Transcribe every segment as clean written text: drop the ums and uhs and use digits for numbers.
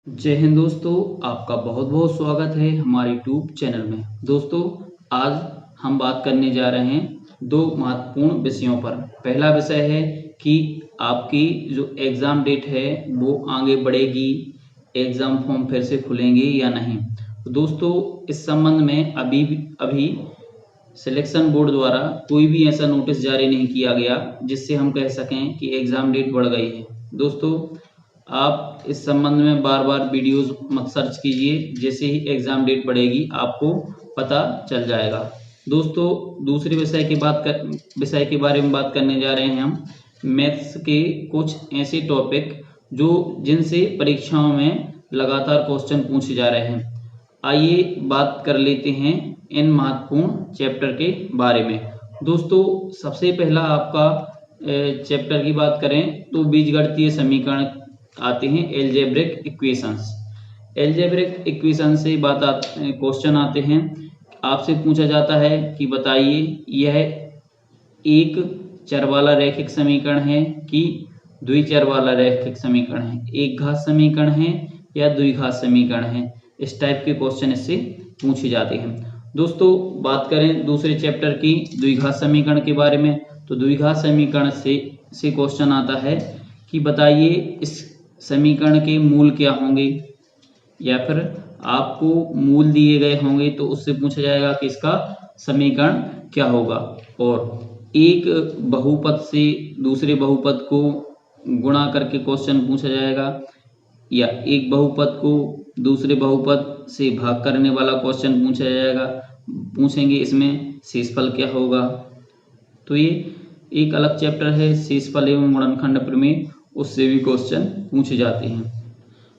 जय हिंद दोस्तों, आपका बहुत बहुत स्वागत है हमारे यूट्यूब चैनल में। दोस्तों, आज हम बात करने जा रहे हैं दो महत्वपूर्ण विषयों पर। पहला विषय है कि आपकी जो एग्ज़ाम डेट है वो आगे बढ़ेगी, एग्ज़ाम फॉर्म फिर से खुलेंगे या नहीं। तो दोस्तों, इस संबंध में अभी सिलेक्शन बोर्ड द्वारा कोई भी ऐसा नोटिस जारी नहीं किया गया जिससे हम कह सकें कि एग्ज़ाम डेट बढ़ गई है। दोस्तों, आप इस संबंध में बार बार वीडियोस मत सर्च कीजिए, जैसे ही एग्ज़ाम डेट बढ़ेगी आपको पता चल जाएगा। दोस्तों, दूसरे विषय के बारे में बात करने जा रहे हैं हम। मैथ्स के कुछ ऐसे टॉपिक जिनसे परीक्षाओं में लगातार क्वेश्चन पूछे जा रहे हैं। आइए बात कर लेते हैं इन महत्वपूर्ण चैप्टर के बारे में। दोस्तों, सबसे पहला आपका चैप्टर की बात करें तो बीजगणितीय समीकरण आते हैं, एल्जेब्रिक इक्वेशंस। एल्जेब्रिक इक्वेशन से क्वेश्चन आते हैं। आपसे पूछा जाता है कि बताइए यह एक चर वाला रैखिक समीकरण है कि द्विचर वाला रैखिक समीकरण है, एक घात समीकरण है या द्विघात समीकरण है। इस टाइप के क्वेश्चन इससे पूछे जाते हैं। दोस्तों, बात करें दूसरे चैप्टर की द्विघात समीकरण के बारे में, तो द्विघात समीकरण से क्वेश्चन आता है कि बताइए इस समीकरण के मूल क्या होंगे, या फिर आपको मूल दिए गए होंगे तो उससे पूछा जाएगा कि इसका समीकरण क्या होगा। और एक बहुपद से दूसरे बहुपद को गुणा करके क्वेश्चन पूछा जाएगा, या एक बहुपद को दूसरे बहुपद से भाग करने वाला क्वेश्चन पूछेंगे इसमें शेषफल क्या होगा। तो ये एक अलग चैप्टर है, शेषफल एवं गुणनखंड प्रमेय, उससे भी क्वेश्चन पूछे जाते हैं।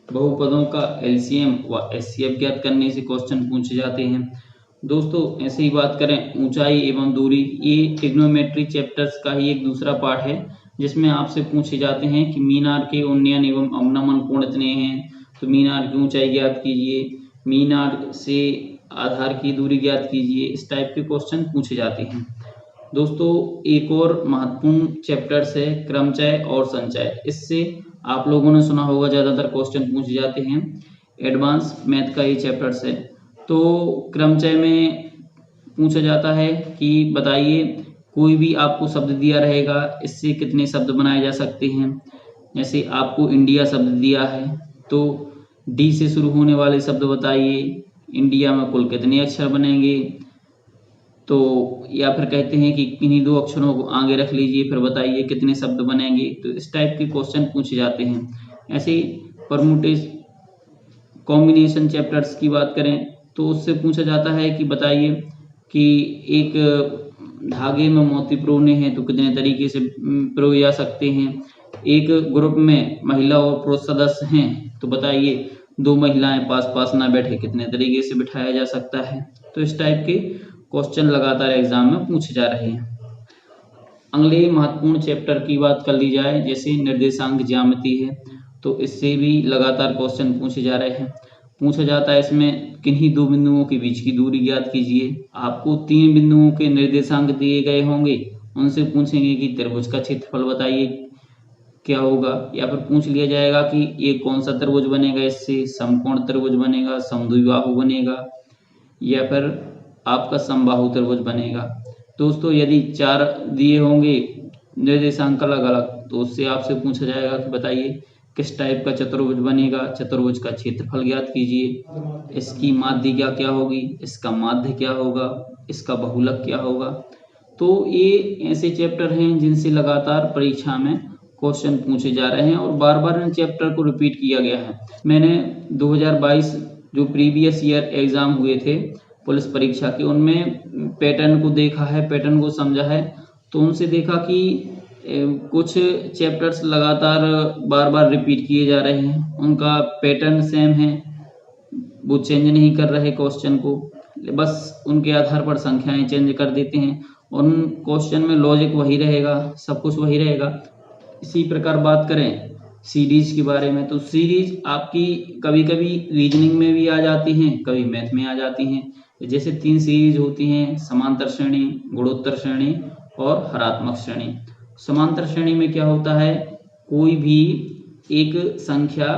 बहुपदों का एलसीएम व एचसीएफ ज्ञात करने से क्वेश्चन पूछे जाते हैं। दोस्तों, ऐसे ही बात करें ऊंचाई एवं दूरी, ये ट्रिग्नोमेट्री चैप्टर्स का ही एक दूसरा पार्ट है जिसमें आपसे पूछे जाते हैं कि मीनार के उन्नयन एवं अवनमन कोण कितने हैं, तो मीनार की ऊंचाई ज्ञात कीजिए, मीनार से आधार की दूरी ज्ञात कीजिए। इस टाइप के क्वेश्चन पूछे जाते हैं। दोस्तों, एक और महत्वपूर्ण चैप्टर्स है क्रमचय और संचय। इससे आप लोगों ने सुना होगा, ज़्यादातर क्वेश्चन पूछे जाते हैं। एडवांस मैथ का ये चैप्टर्स है। तो क्रमचय में पूछा जाता है कि बताइए कोई भी आपको शब्द दिया रहेगा, इससे कितने शब्द बनाए जा सकते हैं। जैसे आपको इंडिया शब्द दिया है तो डी से शुरू होने वाले शब्द बताइए, इंडिया में कुल कितने अक्षर बनेंगे। तो या फिर कहते हैं कि इन्हीं दो अक्षरों को आगे रख लीजिए, फिर बताइए कितने शब्द बनेंगे। तो इस टाइप के क्वेश्चन पूछे जाते हैं। ऐसे परमुटेशन कॉम्बिनेशन चैप्टर्स की बात करें तो उससे पूछा जाता है कि बताइए कि एक धागे में मोती पिरोने हैं तो कितने तरीके से पिरोए जा सकते हैं। एक ग्रुप में महिला और पुरुष सदस्य हैं तो बताइए दो महिलाएं पास पास ना बैठे कितने तरीके से बिठाया जा सकता है। तो इस टाइप के क्वेश्चन लगातार एग्जाम में पूछे जा रहे हैं। अगले महत्वपूर्ण चैप्टर की बात कर ली जाए, जैसे निर्देशांक ज्यामिति है, तो इससे भी लगातार क्वेश्चन पूछे जा रहे हैं। पूछा जाता है इसमें किन्हीं दो बिंदुओं के बीच की दूरी ज्ञात कीजिए। आपको तीन बिंदुओं के निर्देशांक दिए गए होंगे, उनसे पूछेंगे कि त्रिभुज का क्षेत्रफल बताइए क्या होगा। या फिर पूछ लिया जाएगा कि ये कौन सा त्रिभुज बनेगा, इससे समकोण त्रिभुज बनेगा, समद्विबाहु बनेगा, या फिर आपका समबाहु त्रिभुज बनेगा। दोस्तों, यदि चार दिए होंगे निर्देशांक अलग अलग, तो उससे आपसे पूछा जाएगा कि बताइए किस टाइप का चतुर्भुज बनेगा, चतुर्भुज का क्षेत्रफल ज्ञात कीजिए, इसकी माध्यिका क्या होगी, इसका माध्य क्या होगा, इसका बहुलक क्या होगा। तो ये ऐसे चैप्टर हैं जिनसे लगातार परीक्षा में क्वेश्चन पूछे जा रहे हैं और बार बार इन चैप्टर को रिपीट किया गया है। मैंने 2022 जो प्रीवियस ईयर एग्जाम हुए थे पुलिस परीक्षा के, उनमें पैटर्न को देखा है, पैटर्न को समझा है, तो उनसे देखा कि कुछ चैप्टर्स लगातार बार बार रिपीट किए जा रहे हैं, उनका पैटर्न सेम है, वो चेंज नहीं कर रहे क्वेश्चन को, बस उनके आधार पर संख्याएं चेंज कर देते हैं। उन क्वेश्चन में लॉजिक वही रहेगा, सब कुछ वही रहेगा। इसी प्रकार बात करें सीरीज के बारे में, तो सीरीज आपकी कभी कभी रीजनिंग में भी आ जाती हैं, कभी मैथ में आ जाती हैं। जैसे तीन सीरीज होती हैं, समांतर श्रेणी, गुणोत्तर श्रेणी और हरात्मक श्रेणी। समांतर श्रेणी में क्या होता है, कोई भी एक संख्या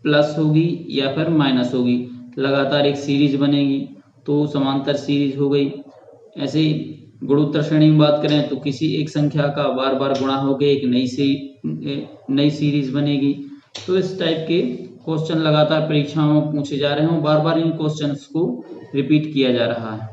प्लस होगी या फिर माइनस होगी, लगातार एक सीरीज बनेगी तो समांतर सीरीज हो गई। ऐसे गुणोत्तर श्रेणी में बात करें तो किसी एक संख्या का बार बार गुणा होकर एक नई सीरीज बनेगी। तो इस टाइप के क्वेश्चन लगातार परीक्षाओं में पूछे जा रहे हैं और बार बार इन क्वेश्चंस को रिपीट किया जा रहा है।